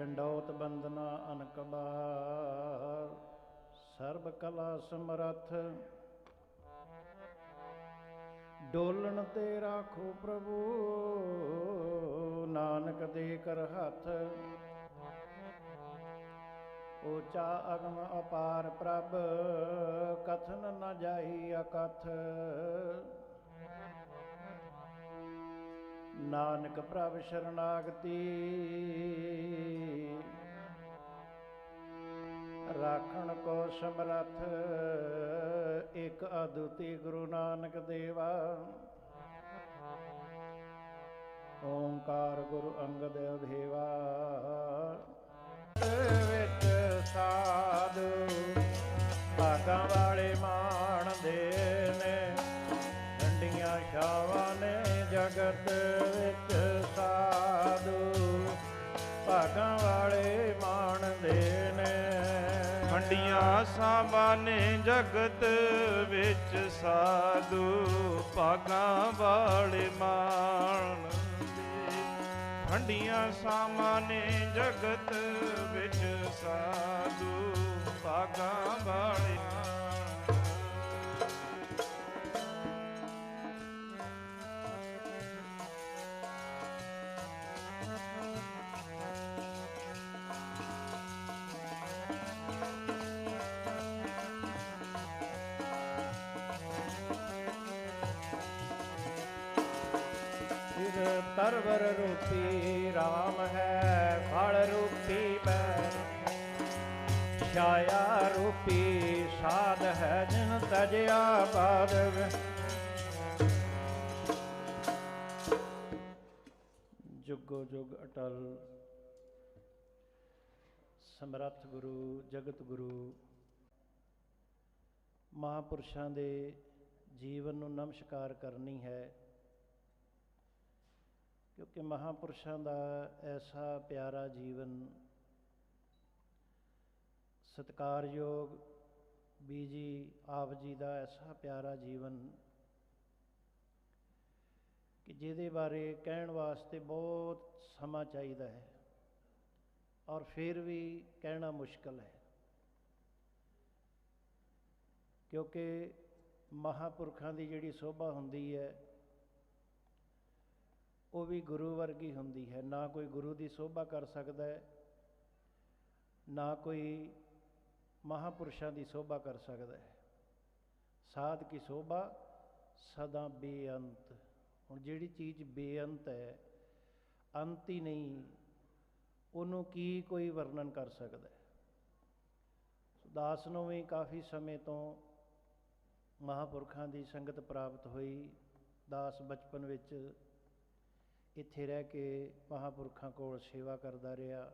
ਡੰਡੌਤ ਬੰਦਨਾ ਅਨਕ ਬਾਰ, ਸਰਬ ਕਲਾ ਸਮਰੱਥ। ਡੋਲਣ ਤੇ ਰਾਖੋ ਪ੍ਰਭੂ, ਨਾਨਕ ਦੇ ਕਰ ਹੱਥ। ਊਚਾ ਅਗਮ ਅਪਾਰ ਪ੍ਰਭ, ਕਥਨ ਨ ਜਾਈ ਅਕਥ। ਨਾਨਕ ਪ੍ਰਭ ਸ਼ਰਨਾਗਤੀ, ਰਾਖਣ ਕੋ ਸਮਰੱਥ। ਇਕ ਅਦੁੱਤੀ ਗੁਰੂ ਨਾਨਕ ਦੇਵਾ, ਓਂਕਾਰ ਗੁਰੂ ਅੰਗਦ ਅਭੇਵਾ। ਵਿੱਚ ਸਾਧੂ ਭਾਗਾਂ ਵਾਲੇ ਮਾਣਦੇ ਨੇ, ਠੰਡੀਆਂ ਛਾਵਾਂ ਨੇ ਜਗਤ ਵਿੱਚ। ਸਾਧੂ ਭਾਗਾਂ ਵਾਲੇ ਮਾਣਦੇ ਨੇ, ਠੰਡੀਆਂ ਛਾਵਾਂ ਨੇ ਜਗਤ ਵਿੱਚ। ਸਾਧੂ ਭਾਗਾਂ ਵਾਲੇ ਮਾਣਦੇ, ਠੰਡੀਆਂ ਛਾਵਾਂ ਨੇ ਜਗਤ ਵਿੱਚ। ਸਾਧੂ ਭਾਗਾਂ ਵਾਲੇ ਤਰਵਰ ਰੂਪੀ ਰਾਮ ਹੈ, ਫਲ ਰੂਪੀ ਬੈਰ। ਛਾਇਆ ਰੂਪੀ ਸਾਧ ਹੈ, ਜਿਨ ਤਜਿਆ ਬਾਦ। ਜੁਗੋ ਜੁਗ ਅਟਲ ਸਮਰੱਥ ਗੁਰੂ, ਜਗਤ ਗੁਰੂ ਮਹਾਂਪੁਰਸ਼ਾਂ ਦੇ ਜੀਵਨ ਨੂੰ ਨਮਸਕਾਰ ਕਰਨੀ ਹੈ, ਕਿਉਂਕਿ ਮਹਾਂਪੁਰਸ਼ਾਂ ਦਾ ਐਸਾ ਪਿਆਰਾ ਜੀਵਨ, ਸਤਿਕਾਰਯੋਗ ਬੀਜੀ ਆਪ ਜੀ ਦਾ ਐਸਾ ਪਿਆਰਾ ਜੀਵਨ ਕਿ ਜਿਹਦੇ ਬਾਰੇ ਕਹਿਣ ਵਾਸਤੇ ਬਹੁਤ ਸਮਾਂ ਚਾਹੀਦਾ ਹੈ, ਔਰ ਫਿਰ ਵੀ ਕਹਿਣਾ ਮੁਸ਼ਕਲ ਹੈ। ਕਿਉਂਕਿ ਮਹਾਂਪੁਰਖਾਂ ਦੀ ਜਿਹੜੀ ਸੋਭਾ ਹੁੰਦੀ ਹੈ, ਉਹ ਵੀ ਗੁਰੂ ਵਰਗੀ ਹੁੰਦੀ ਹੈ। ਨਾ ਕੋਈ ਗੁਰੂ ਦੀ ਸੋਭਾ ਕਰ ਸਕਦਾ ਹੈ, ਨਾ ਕੋਈ ਮਹਾਂਪੁਰਸ਼ਾਂ ਦੀ ਸੋਭਾ ਕਰ ਸਕਦਾ ਹੈ। ਸਾਧ ਕੀ ਸੋਭਾ ਸਦਾ ਬੇਅੰਤ। ਹੁਣ ਜਿਹੜੀ ਚੀਜ਼ ਬੇਅੰਤ ਹੈ, ਅੰਤ ਹੀ ਨਹੀਂ, ਉਹਨੂੰ ਕੀ ਕੋਈ ਵਰਣਨ ਕਰ ਸਕਦਾ ਹੈ। ਦਾਸ ਨੂੰ ਵੀ ਕਾਫੀ ਸਮੇਂ ਤੋਂ ਮਹਾਂਪੁਰਖਾਂ ਦੀ ਸੰਗਤ ਪ੍ਰਾਪਤ ਹੋਈ। ਦਾਸ ਬਚਪਨ ਵਿੱਚ ਇੱਥੇ ਰਹਿ ਕੇ ਮਹਾਂਪੁਰਖਾਂ ਕੋਲ ਸੇਵਾ ਕਰਦਾ ਰਿਹਾ,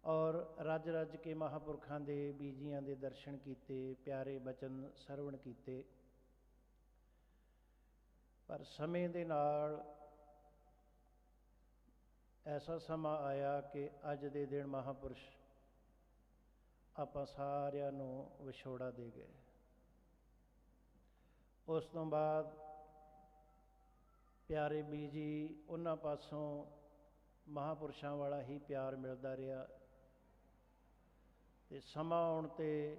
ਔਰ ਰੱਜ ਰੱਜ ਕੇ ਮਹਾਂਪੁਰਖਾਂ ਦੇ ਬੀਜੀਆਂ ਦੇ ਦਰਸ਼ਨ ਕੀਤੇ, ਪਿਆਰੇ ਬਚਨ ਸਰਵਣ ਕੀਤੇ। ਪਰ ਸਮੇਂ ਦੇ ਨਾਲ ਐਸਾ ਸਮਾਂ ਆਇਆ ਕਿ ਅੱਜ ਦੇ ਦਿਨ ਮਹਾਂਪੁਰਸ਼ ਆਪਾਂ ਸਾਰਿਆਂ ਨੂੰ ਵਿਛੋੜਾ ਦੇ ਗਏ। ਉਸ ਤੋਂ ਬਾਅਦ ਪਿਆਰੇ ਬੀਜੀ ਉਹਨਾਂ ਪਾਸੋਂ ਮਹਾਂਪੁਰਸ਼ਾਂ ਵਾਲਾ ਹੀ ਪਿਆਰ ਮਿਲਦਾ ਰਿਹਾ, ਅਤੇ ਸਮਾਂ ਆਉਣ 'ਤੇ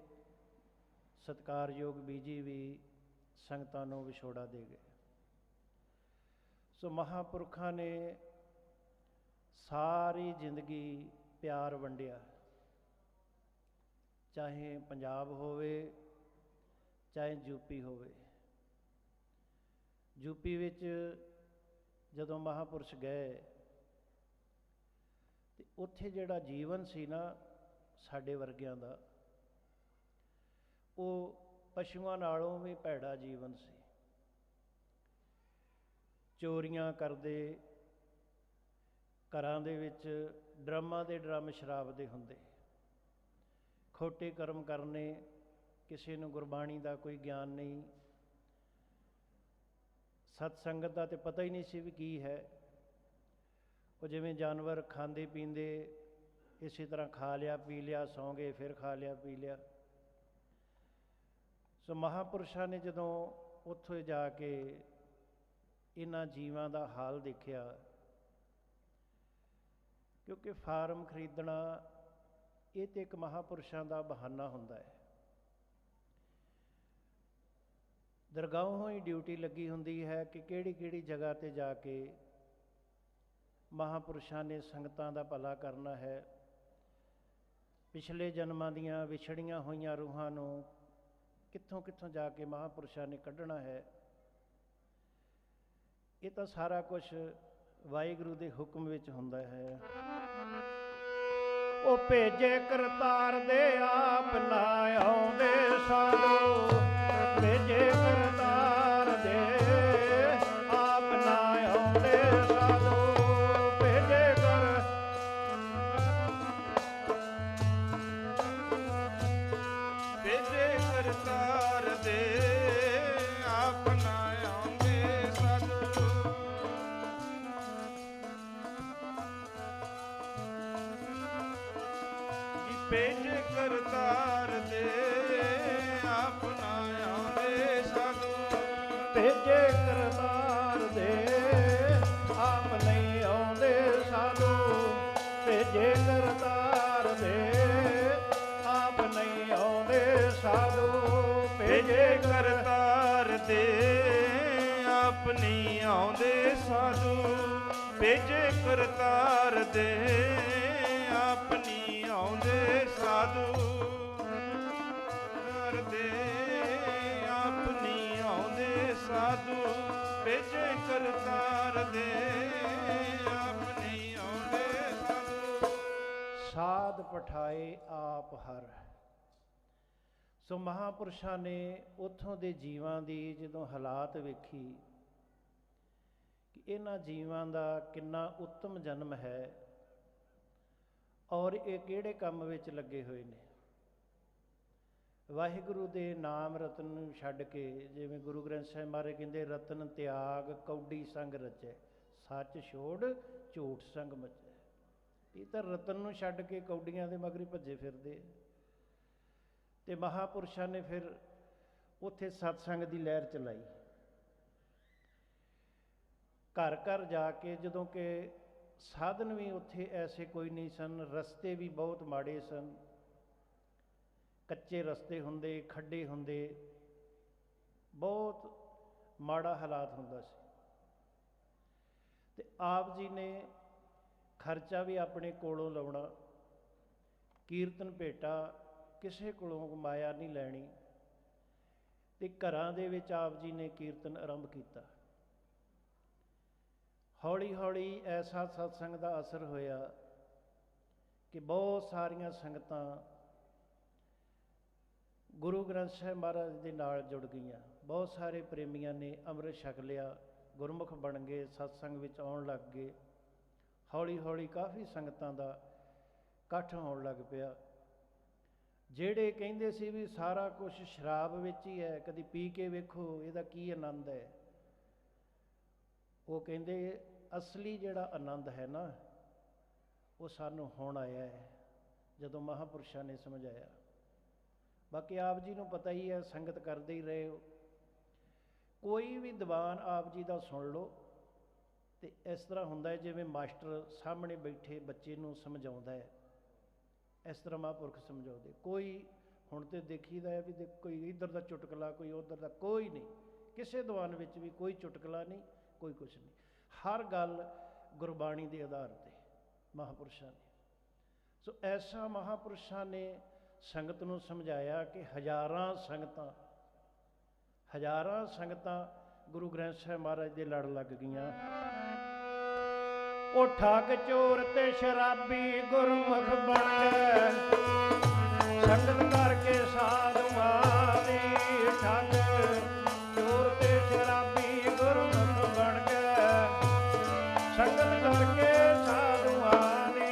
ਸਤਿਕਾਰਯੋਗ ਬੀਜੀ ਵੀ ਸੰਗਤਾਂ ਨੂੰ ਵਿਛੋੜਾ ਦੇ ਗਏ। ਸੋ ਮਹਾਂਪੁਰਖਾਂ ਨੇ ਸਾਰੀ ਜ਼ਿੰਦਗੀ ਪਿਆਰ ਵੰਡਿਆ, ਚਾਹੇ ਪੰਜਾਬ ਹੋਵੇ, ਚਾਹੇ ਯੂਪੀ ਹੋਵੇ। ਯੂਪੀ ਵਿੱਚ ਜਦੋਂ ਮਹਾਂਪੁਰਸ਼ ਗਏ, ਅਤੇ ਉੱਥੇ ਜਿਹੜਾ ਜੀਵਨ ਸੀ ਨਾ ਸਾਡੇ ਵਰਗਿਆਂ ਦਾ, ਉਹ ਪਸ਼ੂਆਂ ਨਾਲੋਂ ਵੀ ਭੈੜਾ ਜੀਵਨ ਸੀ। ਚੋਰੀਆਂ ਕਰਦੇ, ਘਰਾਂ ਦੇ ਵਿੱਚ ਡਰਮਾਂ ਦੇ ਡਰਮ ਸ਼ਰਾਬ ਦੇ ਹੁੰਦੇ, ਖੋਟੇ ਕਰਮ ਕਰਨੇ, ਕਿਸੇ ਨੂੰ ਗੁਰਬਾਣੀ ਦਾ ਕੋਈ ਗਿਆਨ ਨਹੀਂ, ਸਤ ਸੰਗਤ ਦਾ ਤਾਂ ਪਤਾ ਹੀ ਨਹੀਂ ਸੀ ਵੀ ਕੀ ਹੈ। ਉਹ ਜਿਵੇਂ ਜਾਨਵਰ ਖਾਂਦੇ ਪੀਂਦੇ, ਇਸੇ ਤਰ੍ਹਾਂ ਖਾ ਲਿਆ ਪੀ ਲਿਆ, ਸੌਂ ਗਏ, ਫਿਰ ਖਾ ਲਿਆ ਪੀ ਲਿਆ। ਸੋ ਮਹਾਂਪੁਰਸ਼ਾਂ ਨੇ ਜਦੋਂ ਉੱਥੇ ਜਾ ਕੇ ਇਹਨਾਂ ਜੀਵਾਂ ਦਾ ਹਾਲ ਦੇਖਿਆ, ਕਿਉਂਕਿ ਫਾਰਮ ਖਰੀਦਣਾ ਇਹ ਤੇ ਇੱਕ ਮਹਾਂਪੁਰਸ਼ਾਂ ਦਾ ਬਹਾਨਾ ਹੁੰਦਾ ਹੈ। ਦਰਗਾਹੋਂ ਹੀ ਡਿਊਟੀ ਲੱਗੀ ਹੁੰਦੀ ਹੈ ਕਿ ਕਿਹੜੀ ਕਿਹੜੀ ਜਗ੍ਹਾ 'ਤੇ ਜਾ ਕੇ ਮਹਾਂਪੁਰਸ਼ਾਂ ਨੇ ਸੰਗਤਾਂ ਦਾ ਭਲਾ ਕਰਨਾ ਹੈ, ਪਿਛਲੇ ਜਨਮਾਂ ਦੀਆਂ ਵਿਛੜੀਆਂ ਹੋਈਆਂ ਰੂਹਾਂ ਨੂੰ ਕਿੱਥੋਂ ਕਿੱਥੋਂ ਜਾ ਕੇ ਮਹਾਂਪੁਰਸ਼ਾਂ ਨੇ ਕੱਢਣਾ ਹੈ। ਇਹ ਤਾਂ ਸਾਰਾ ਕੁਝ ਵਾਹਿਗੁਰੂ ਦੇ ਹੁਕਮ ਵਿੱਚ ਹੁੰਦਾ ਹੈ। ਉਹ ਭੇਜੇ ਕਰਤਾਰ ਦੇ ਆਪ ਨਾ ਆਉਂਦੇ ਸਾਧੂ, ਭੇਜੇ ਕਰਤਾਰ ਦੇ ਆਪ ਨਾ ਆਉਂਦੇ ਸਾਧੂ, ਭੇਜੇ ਕਰਤਾਰ ਦੇ ਆਪ ਨਾ ਆਉਂਦੇ ਸਾਧੂ। ਭੇਜੇ ਕਰਤਾਰ ਦੇ ਆਪ ਨਾ ਆਉਂਦੇ ਸਾਧੂ, ਭੇਜੇ ਕਰਤਾਰ ਦੇ ਆਪ ਨਹੀਂ ਆਉਂਦੇ ਸਾਧੂ, ਭੇਜੇ ਕਰਤਾਰ ਦੇ ਆਪ ਨਹੀਂ ਆਉਂਦੇ ਸਾਧੂ, ਭੇਜੇ ਕਰਤਾਰ ਦੇ ਆਪ ਨਹੀਂ ਆਉਂਦੇ ਸਾਧੂ, ਭੇਜੇ ਕਰਤਾਰ ਦੇ ਆਪ ਨਹੀਂ ਆਉਂਦੇ ਸਾਧੂ, ਦੇ ਆਪ ਨਹੀਂ ਆਉਂਦੇ ਸਾਧੂ, ਭੇਜੇ ਕਰਤਾਰ ਦੇ ਆਪ ਨਹੀਂ ਆਉਂਦੇ ਸਾਧੂ। ਸਾਧ ਪਠਾਏ ਆਪ ਹਰ। ਸੋ ਮਹਾਂਪੁਰਸ਼ਾਂ ਨੇ ਉੱਥੋਂ ਦੇ ਜੀਵਾਂ ਦੀ ਜਦੋਂ ਹਾਲਾਤ ਵੇਖੀ ਕਿ ਇਹਨਾਂ ਜੀਵਾਂ ਦਾ ਕਿੰਨਾ ਉੱਤਮ ਜਨਮ ਹੈ ਔਰ ਇਹ ਕਿਹੜੇ ਕੰਮ ਵਿੱਚ ਲੱਗੇ ਹੋਏ ਨੇ, ਵਾਹਿਗੁਰੂ ਦੇ ਨਾਮ ਰਤਨ ਨੂੰ ਛੱਡ ਕੇ, ਜਿਵੇਂ ਗੁਰੂ ਗ੍ਰੰਥ ਸਾਹਿਬ ਮਹਾਰਾਜ ਕਹਿੰਦੇ ਰਤਨ ਤਿਆਗ ਕੌਡੀ ਸੰਗ ਰਚੈ, ਸੱਚ ਛੋੜ ਝੂਠ ਸੰਗ ਮਚੈ। ਇਹ ਤਾਂ ਰਤਨ ਨੂੰ ਛੱਡ ਕੇ ਕੌਡੀਆਂ ਦੇ ਮਗਰੀ ਭੱਜੇ ਫਿਰਦੇ। ਤੇ ਮਹਾਂਪੁਰਸ਼ਾਂ ਨੇ ਫਿਰ ਉੱਥੇ ਸਤਸੰਗ ਦੀ ਲਹਿਰ ਚਲਾਈ, ਘਰ ਘਰ ਜਾ ਕੇ, ਜਦੋਂ ਕਿ ਸਾਧਨ ਵੀ ਉੱਥੇ ਐਸੇ ਕੋਈ ਨਹੀਂ ਸਨ, ਰਸਤੇ ਵੀ ਬਹੁਤ ਮਾੜੇ ਸਨ, ਕੱਚੇ ਰਸਤੇ ਹੁੰਦੇ, ਖੱਡੇ ਹੁੰਦੇ, ਬਹੁਤ ਮਾੜਾ ਹਾਲਾਤ ਹੁੰਦਾ ਸੀ। ਤੇ ਆਪ ਜੀ ਨੇ ਖਰਚਾ ਵੀ ਆਪਣੇ ਕੋਲੋਂ ਲਾਉਣਾ, ਕੀਰਤਨ ਭੇਟਾ ਕਿਸੇ ਕੋਲੋਂ ਮਾਇਆ ਨਹੀਂ ਲੈਣੀ, ਤੇ ਘਰਾਂ ਦੇ ਵਿੱਚ ਆਪ ਜੀ ਨੇ ਕੀਰਤਨ ਆਰੰਭ ਕੀਤਾ। ਹੌਲੀ ਹੌਲੀ ਐਸਾ ਸਤਸੰਗ ਦਾ ਅਸਰ ਹੋਇਆ ਕਿ ਬਹੁਤ ਸਾਰੀਆਂ ਸੰਗਤਾਂ ਗੁਰੂ ਗ੍ਰੰਥ ਸਾਹਿਬ ਮਹਾਰਾਜ ਦੇ ਨਾਲ ਜੁੜ ਗਈਆਂ। ਬਹੁਤ ਸਾਰੇ ਪ੍ਰੇਮੀਆਂ ਨੇ ਅੰਮ੍ਰਿਤ ਛਕ ਲਿਆ, ਗੁਰਮੁਖ ਬਣ ਗਏ, ਸਤਸੰਗ ਵਿੱਚ ਆਉਣ ਲੱਗ ਗਏ। ਹੌਲੀ ਹੌਲੀ ਕਾਫੀ ਸੰਗਤਾਂ ਦਾ ਇਕੱਠ ਹੋਣ ਲੱਗ ਪਿਆ। ਜਿਹੜੇ ਕਹਿੰਦੇ ਸੀ ਵੀ ਸਾਰਾ ਕੁਝ ਸ਼ਰਾਬ ਵਿੱਚ ਹੀ ਹੈ, ਕਦੀ ਪੀ ਕੇ ਵੇਖੋ ਇਹਦਾ ਕੀ ਆਨੰਦ ਹੈ, ਉਹ ਕਹਿੰਦੇ ਅਸਲੀ ਜਿਹੜਾ ਆਨੰਦ ਹੈ ਨਾ, ਉਹ ਸਾਨੂੰ ਹੁਣ ਆਇਆ ਹੈ ਜਦੋਂ ਮਹਾਂਪੁਰਸ਼ਾਂ ਨੇ ਸਮਝਾਇਆ। ਬਾਕੀ ਆਪ ਜੀ ਨੂੰ ਪਤਾ ਹੀ ਹੈ, ਸੰਗਤ ਕਰਦੇ ਹੀ ਰਹੇ ਹੋ, ਕੋਈ ਵੀ ਦੀਵਾਨ ਆਪ ਜੀ ਦਾ ਸੁਣ ਲਓ ਤੇ ਇਸ ਤਰ੍ਹਾਂ ਹੁੰਦਾ ਹੈ ਜਿਵੇਂ ਮਾਸਟਰ ਸਾਹਮਣੇ ਬੈਠੇ ਬੱਚੇ ਨੂੰ ਸਮਝਾਉਂਦਾ ਹੈ, ਇਸ ਤਰ੍ਹਾਂ ਮਹਾਂਪੁਰਖ ਸਮਝਾਉਂਦੇ। ਕੋਈ ਹੁਣ ਤੇ ਦੇਖੀਦਾ ਹੈ ਵੀ ਕੋਈ ਇੱਧਰ ਦਾ ਚੁਟਕਲਾ, ਕੋਈ ਉੱਧਰ ਦਾ, ਕੋਈ ਨਹੀਂ, ਕਿਸੇ ਦੀਵਾਨ ਵਿੱਚ ਵੀ ਕੋਈ ਚੁਟਕਲਾ ਨਹੀਂ, ਕੋਈ ਕੁਛ ਨਹੀਂ, ਹਰ ਗੱਲ ਗੁਰਬਾਣੀ ਦੇ ਆਧਾਰ 'ਤੇ ਮਹਾਂਪੁਰਸ਼ਾਂ ਨੇ। ਸੋ ਐਸਾ ਮਹਾਂਪੁਰਸ਼ਾਂ ਨੇ ਸੰਗਤ ਨੂੰ ਸਮਝਾਇਆ ਕਿ ਹਜ਼ਾਰਾਂ ਸੰਗਤਾਂ ਗੁਰੂ ਗ੍ਰੰਥ ਸਾਹਿਬ ਮਹਾਰਾਜ ਦੇ ਲੜ ਲੱਗ ਗਈਆਂ। ਉਹ ਠੱਗ ਚੋਰ ਤੇ ਸ਼ਰਾਬੀ ਗੁਰਮੁਖ ਬਣ ਗਏ, ਸੰਗਤ ਕਰਕੇ ਸਾਧੂਆਂ ਦੀ। ਠੱਗ ਚੋਰ ਤੇ ਸ਼ਰਾਬੀ ਗੁਰਮੁਖ ਬਣ ਗਏ, ਸੰਗਤ ਕਰਕੇ ਸਾਧੂਆਂ ਦੀ।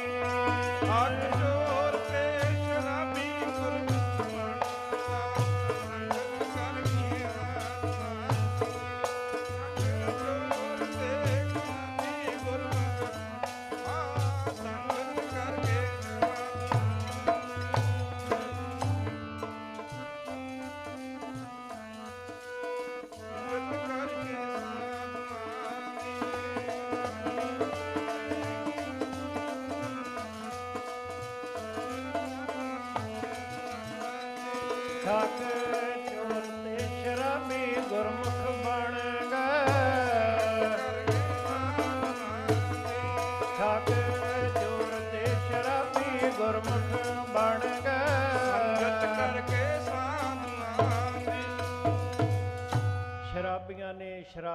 ਠੱਗ ਚੋਰ ਤੇ ਸ਼ਰਾਬੀ ਗੁਰਮੁਖ ਬਣ ਗਏ, ਸੰਗਤ ਕਰਕੇ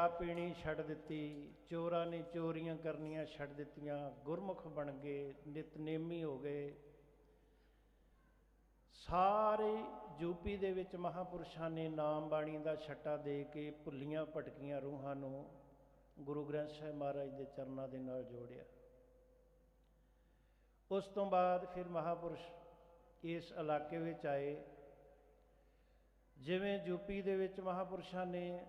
ਸ਼ਰਾਬ ਪੀਣੀ ਛੱਡ ਦਿੱਤੀ, ਚੋਰਾਂ ਨੇ ਚੋਰੀਆਂ ਕਰਨੀਆਂ ਛੱਡ ਦਿੱਤੀਆਂ, ਗੁਰਮੁਖ ਬਣ ਗਏ, ਨਿਤਨੇਮੀ ਹੋ ਗਏ। ਸਾਰੇ ਯੂਪੀ ਦੇ ਵਿੱਚ ਮਹਾਂਪੁਰਸ਼ਾਂ ਨੇ ਨਾਮ ਬਾਣੀ ਦਾ ਛੱਟਾ ਦੇ ਕੇ ਭੁੱਲੀਆਂ ਭਟਕੀਆਂ ਰੂਹਾਂ ਨੂੰ ਗੁਰੂ ਗ੍ਰੰਥ ਸਾਹਿਬ ਮਹਾਰਾਜ ਦੇ ਚਰਨਾਂ ਦੇ ਨਾਲ ਜੋੜਿਆ। ਉਸ ਤੋਂ ਬਾਅਦ ਫਿਰ ਮਹਾਂਪੁਰਸ਼ ਇਸ ਇਲਾਕੇ ਵਿੱਚ ਆਏ। ਜਿਵੇਂ ਯੂਪੀ ਦੇ ਵਿੱਚ ਮਹਾਂਪੁਰਸ਼ਾਂ ਨੇ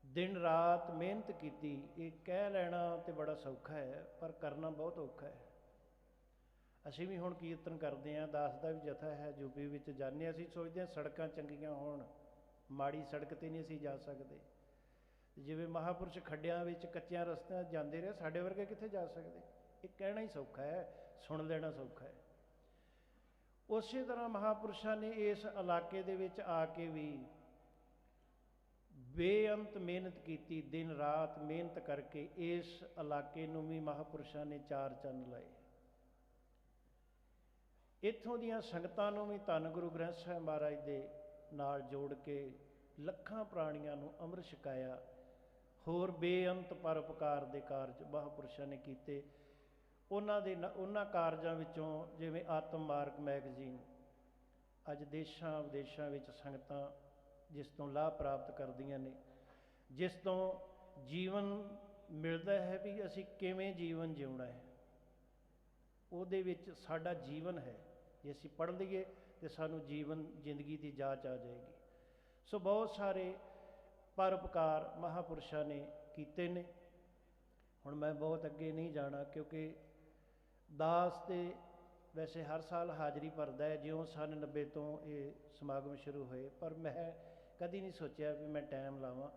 ਦਿਨ ਰਾਤ ਮਿਹਨਤ ਕੀਤੀ, ਇਹ ਕਹਿ ਲੈਣਾ ਤੇ ਬੜਾ ਸੌਖਾ ਹੈ, ਪਰ ਕਰਨਾ ਬਹੁਤ ਔਖਾ ਹੈ। ਅਸੀਂ ਵੀ ਹੁਣ ਕੀਰਤਨ ਕਰਦੇ ਹਾਂ, ਦਾਸ ਦਾ ਵੀ ਜਥਾ ਹੈ, ਯੂਪੀ ਵਿੱਚ ਜਾਂਦੇ ਹਾਂ। ਅਸੀਂ ਸੋਚਦੇ ਹਾਂ ਸੜਕਾਂ ਚੰਗੀਆਂ ਹੋਣ, ਮਾੜੀ ਸੜਕ 'ਤੇ ਨਹੀਂ ਅਸੀਂ ਜਾ ਸਕਦੇ। ਜਿਵੇਂ ਮਹਾਂਪੁਰਸ਼ ਖੱਡਿਆਂ ਵਿੱਚ ਕੱਚਿਆਂ ਰਸਤਿਆਂ ਜਾਂਦੇ ਰਹੇ, ਸਾਡੇ ਵਰਗੇ ਕਿੱਥੇ ਜਾ ਸਕਦੇ। ਇਹ ਕਹਿਣਾ ਹੀ ਸੌਖਾ ਹੈ, ਸੁਣ ਲੈਣਾ ਸੌਖਾ ਹੈ। ਉਸੇ ਤਰ੍ਹਾਂ ਮਹਾਂਪੁਰਸ਼ਾਂ ਨੇ ਇਸ ਇਲਾਕੇ ਦੇ ਵਿੱਚ ਆ ਕੇ ਵੀ ਬੇਅੰਤ ਮਿਹਨਤ ਕੀਤੀ, ਦਿਨ ਰਾਤ ਮਿਹਨਤ ਕਰਕੇ ਇਸ ਇਲਾਕੇ ਨੂੰ ਵੀ ਮਹਾਂਪੁਰਸ਼ਾਂ ਨੇ ਚਾਰ ਚੰਨ ਲਾਏ। ਇੱਥੋਂ ਦੀਆਂ ਸੰਗਤਾਂ ਨੂੰ ਵੀ ਧੰਨ ਗੁਰੂ ਗ੍ਰੰਥ ਸਾਹਿਬ ਮਹਾਰਾਜ ਦੇ ਨਾਲ ਜੋੜ ਕੇ ਲੱਖਾਂ ਪ੍ਰਾਣੀਆਂ ਨੂੰ ਅੰਮ੍ਰਿਤ ਛਕਾਇਆ। ਹੋਰ ਬੇਅੰਤ ਪਰਉਪਕਾਰ ਦੇ ਕਾਰਜ ਮਹਾਂਪੁਰਸ਼ਾਂ ਨੇ ਕੀਤੇ। ਉਹਨਾਂ ਕਾਰਜਾਂ ਵਿੱਚੋਂ ਜਿਵੇਂ ਆਤਮ ਮਾਰਗ ਮੈਗਜ਼ੀਨ ਅੱਜ ਦੇਸ਼ਾਂ ਵਿਦੇਸ਼ਾਂ ਵਿੱਚ ਸੰਗਤਾਂ ਜਿਸ ਤੋਂ ਲਾਭ ਪ੍ਰਾਪਤ ਕਰਦੀਆਂ ਨੇ, ਜਿਸ ਤੋਂ ਜੀਵਨ ਮਿਲਦਾ ਹੈ ਵੀ ਅਸੀਂ ਕਿਵੇਂ ਜੀਵਨ ਜਿਉਣਾ ਹੈ, ਉਹਦੇ ਵਿੱਚ ਸਾਡਾ ਜੀਵਨ ਹੈ। ਜੇ ਅਸੀਂ ਪੜ੍ਹ ਲਈਏ ਤਾਂ ਸਾਨੂੰ ਜ਼ਿੰਦਗੀ ਦੀ ਜਾਂਚ ਆ ਜਾਏਗੀ। ਸੋ ਬਹੁਤ ਸਾਰੇ ਪਰਉਪਕਾਰ ਮਹਾਂਪੁਰਸ਼ਾਂ ਨੇ ਕੀਤੇ ਨੇ। ਹੁਣ ਮੈਂ ਬਹੁਤ ਅੱਗੇ ਨਹੀਂ ਜਾਣਾ, ਕਿਉਂਕਿ ਦਾਸ ਤੇ ਵੈਸੇ ਹਰ ਸਾਲ ਹਾਜ਼ਰੀ ਭਰਦਾ ਹੈ, ਜਿਉਂ ਸੰਨ 90 ਤੋਂ ਇਹ ਸਮਾਗਮ ਸ਼ੁਰੂ ਹੋਏ, ਪਰ ਮੈਂ ਕਦੀ ਨਹੀਂ ਸੋਚਿਆ ਵੀ ਮੈਂ ਟਾਈਮ ਲਾਵਾਂ।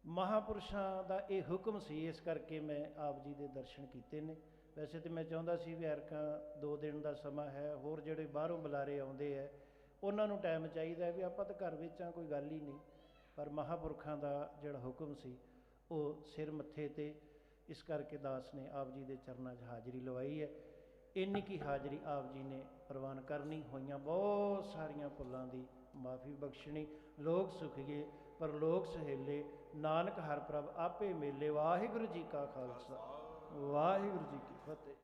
ਮਹਾਂਪੁਰਸ਼ਾਂ ਦਾ ਇਹ ਹੁਕਮ ਸੀ, ਇਸ ਕਰਕੇ ਮੈਂ ਆਪ ਜੀ ਦੇ ਦਰਸ਼ਨ ਕੀਤੇ ਨੇ। ਵੈਸੇ ਤਾਂ ਮੈਂ ਚਾਹੁੰਦਾ ਸੀ ਵੀ ਐਰਕਾਂ 2 ਦਿਨ ਦਾ ਸਮਾਂ ਹੈ, ਹੋਰ ਜਿਹੜੇ ਬਾਹਰੋਂ ਬੁਲਾਰੇ ਆਉਂਦੇ ਹੈ ਉਹਨਾਂ ਨੂੰ ਟਾਈਮ ਚਾਹੀਦਾ ਹੈ, ਵੀ ਆਪਾਂ ਤਾਂ ਘਰ ਵਿੱਚ ਆ, ਕੋਈ ਗੱਲ ਹੀ ਨਹੀਂ। ਪਰ ਮਹਾਂਪੁਰਖਾਂ ਦਾ ਜਿਹੜਾ ਹੁਕਮ ਸੀ ਉਹ ਸਿਰ ਮੱਥੇ 'ਤੇ, ਇਸ ਕਰਕੇ ਦਾਸ ਨੇ ਆਪ ਜੀ ਦੇ ਚਰਨਾਂ 'ਚ ਹਾਜ਼ਰੀ ਲਵਾਈ ਹੈ। ਇੰਨੀ ਕੀ ਹਾਜ਼ਰੀ ਆਪ ਜੀ ਨੇ ਪ੍ਰਵਾਨ ਕਰਨੀ, ਹੋਈਆਂ ਬਹੁਤ ਸਾਰੀਆਂ ਭੁੱਲਾਂ ਦੀ ਮਾਫੀ ਬਖਸ਼ਣੀ। ਲੋਕ ਸੁਖੀਏ ਪਰਲੋਕ ਸਹੇਲੇ, ਨਾਨਕ ਹਰ ਪ੍ਰਭ ਆਪੇ ਮੇਲੇ। ਵਾਹਿਗੁਰੂ ਜੀ ਕਾ ਖਾਲਸਾ, ਵਾਹਿਗੁਰੂ ਜੀ ਕੀ ਫਤਿਹ।